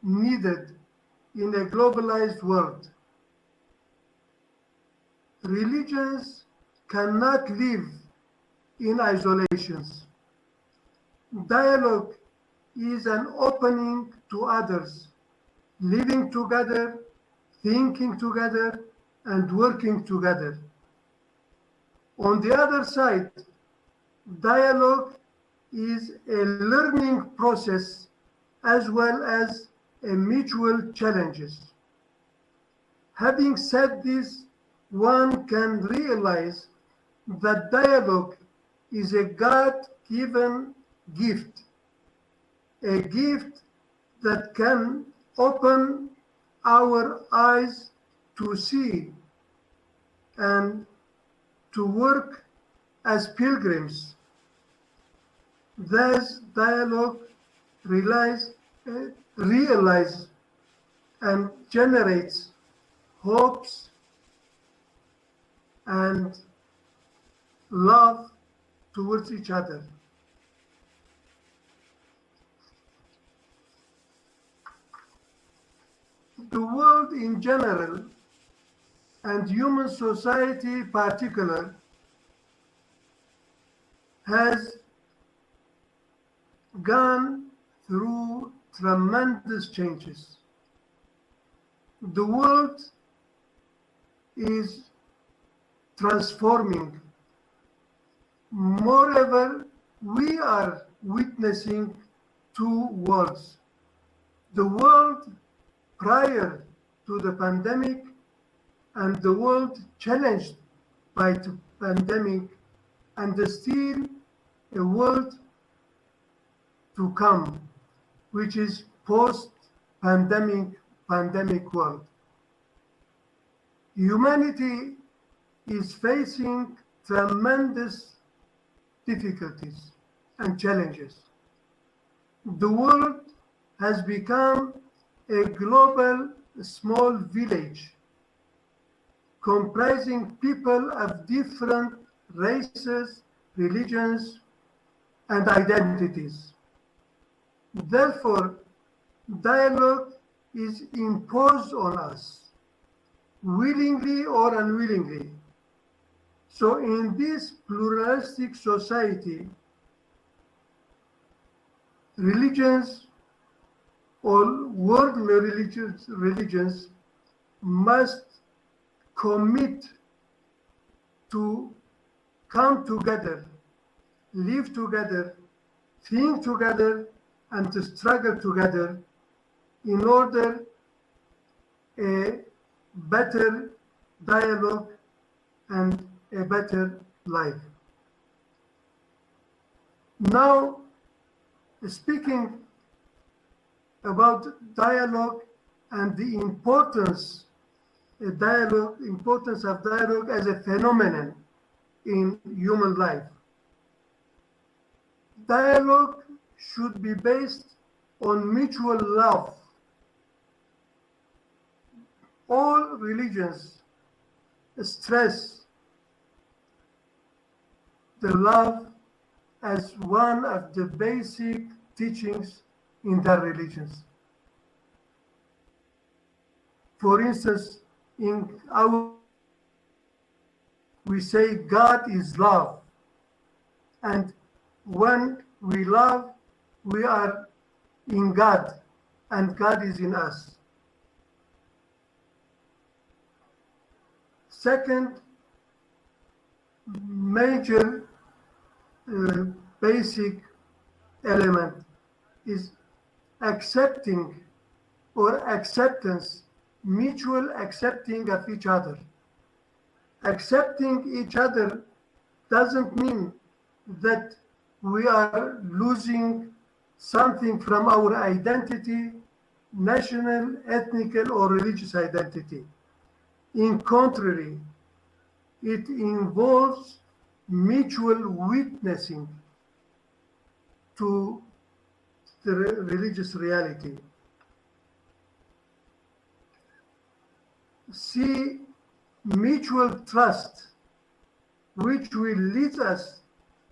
needed in a globalized world. Religions cannot live in isolations. Dialogue is an opening to others, living together, thinking together, and working together. On the other side, dialogue is a learning process as well as a mutual challenges. Having said this, one can realize that dialogue is a God-given gift, a gift that can open our eyes to see and to work as pilgrims. Thus, dialogue realize and generates hopes and love towards each other. The world in general and human society in particular has gone through tremendous changes. The world is transforming. Moreover, we are witnessing two worlds. The world prior to the pandemic and the world challenged by the pandemic, and still a world to come, which is post-pandemic world. Humanity is facing tremendous difficulties and challenges. The world has become a global small village comprising people of different races, religions, and identities. Therefore, dialogue is imposed on us, willingly or unwillingly. So in this pluralistic society, religions or world religions must commit to come together, live together, think together, and to struggle together in order a better dialogue and a better life. Now, speaking about dialogue and the importance of dialogue as a phenomenon in human life. Dialogue should be based on mutual love. All religions stress the love as one of the basic teachings in their religions. For instance, in our we say God is love, and when we love, we are in God, and God is in us. Second major basic element is accepting or acceptance, mutual accepting of each other. Accepting each other doesn't mean that we are losing something from our identity, national, ethnic, or religious identity. In contrary, it involves mutual witnessing to the religious reality. See, mutual trust, which will lead us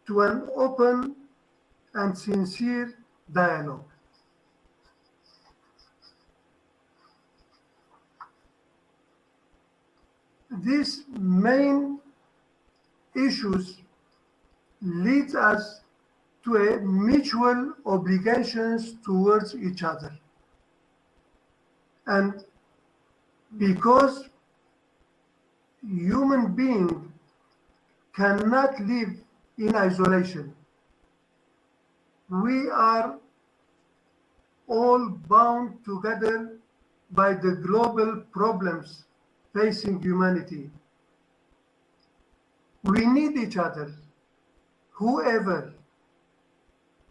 to an open and sincere dialogue. these main issues lead us to a mutual obligations towards each other. And because human being cannot live in isolation, we are all bound together by the global problems facing humanity. We need each other, whoever,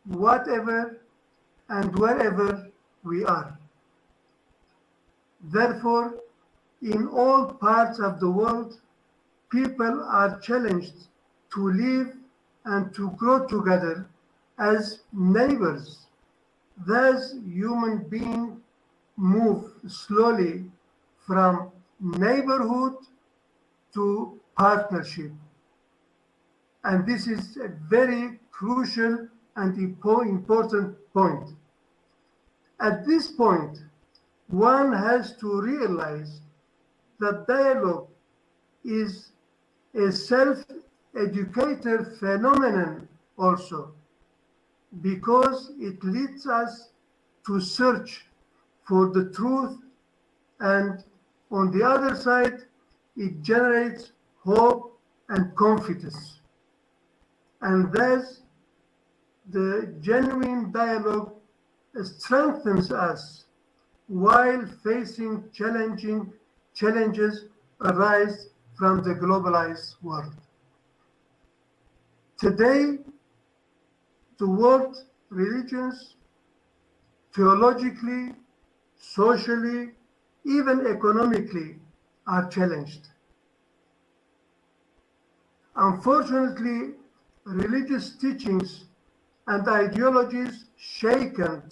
whatever, and wherever we are. Therefore, in all parts of the world, people are challenged to live and to grow together as neighbors. Thus, human beings move slowly from neighborhood to partnership. And this is a very crucial and important point. At this point, one has to realize that dialogue is a self-educator phenomenon also, because it leads us to search for the truth, and on the other side, it generates hope and confidence. And thus, the genuine dialogue strengthens us while facing challenges arise from the globalized world. Today, the world religions, theologically, socially, even economically, are challenged. Unfortunately, religious teachings and ideologies shaken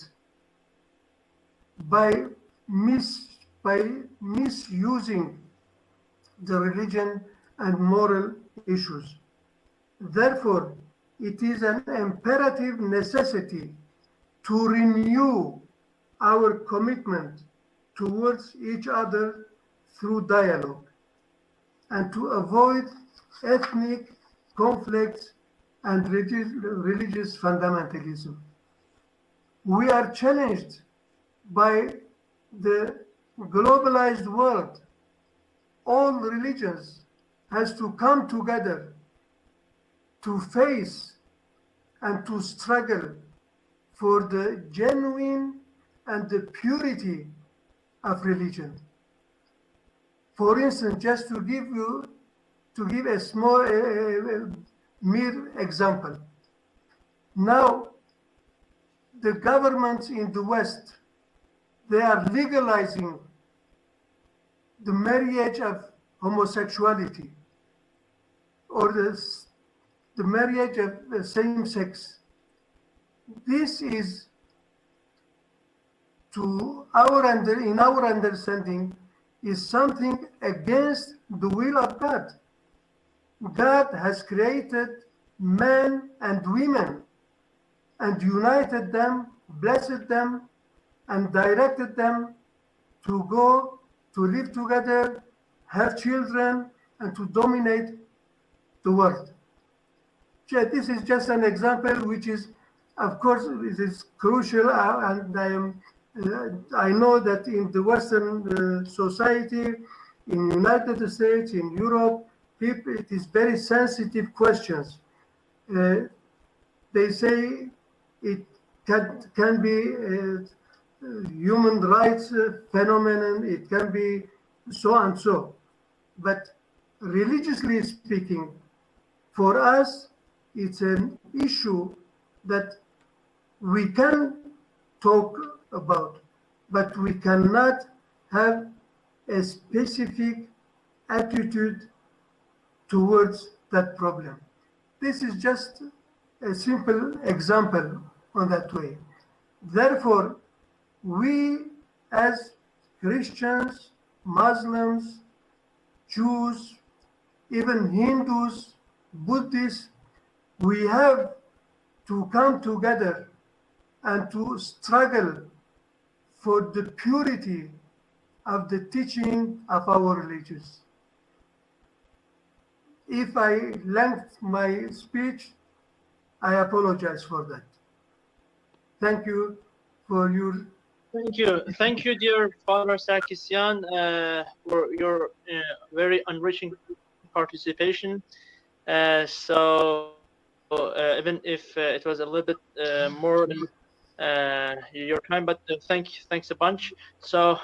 by misusing the religion and moral issues. Therefore, it is an imperative necessity to renew our commitment towards each other through dialogue and to avoid ethnic conflicts and religious fundamentalism. We are challenged by the globalized world. All religions has to come together to face and to struggle for the genuine and the purity of religion. For instance, just to give a small mere example. Now, the governments in the West, they are legalizing the marriage of homosexuality or the marriage of the same sex. This is, in our understanding, is something against the will of God. God has created men and women and united them, blessed them, and directed them to go to live together, have children, and to dominate the world. This is just an example, which is, of course, it is crucial, and I know that in the Western society, in United States, in Europe, it is very sensitive questions. They say it can be a human rights phenomenon, it can be so and so. But religiously speaking, for us, it's an issue that we can talk about, but we cannot have a specific attitude towards that problem. This is just a simple example on that way. Therefore, we as Christians, Muslims, Jews, even Hindus, Buddhists, we have to come together and to struggle for the purity of the teaching of our religions. If I lengthened my speech, I apologize for that. Thank you for your. Thank you, dear Father Sarkisian, for your very enriching participation. Even if it was a little bit more than your time, but thanks a bunch. So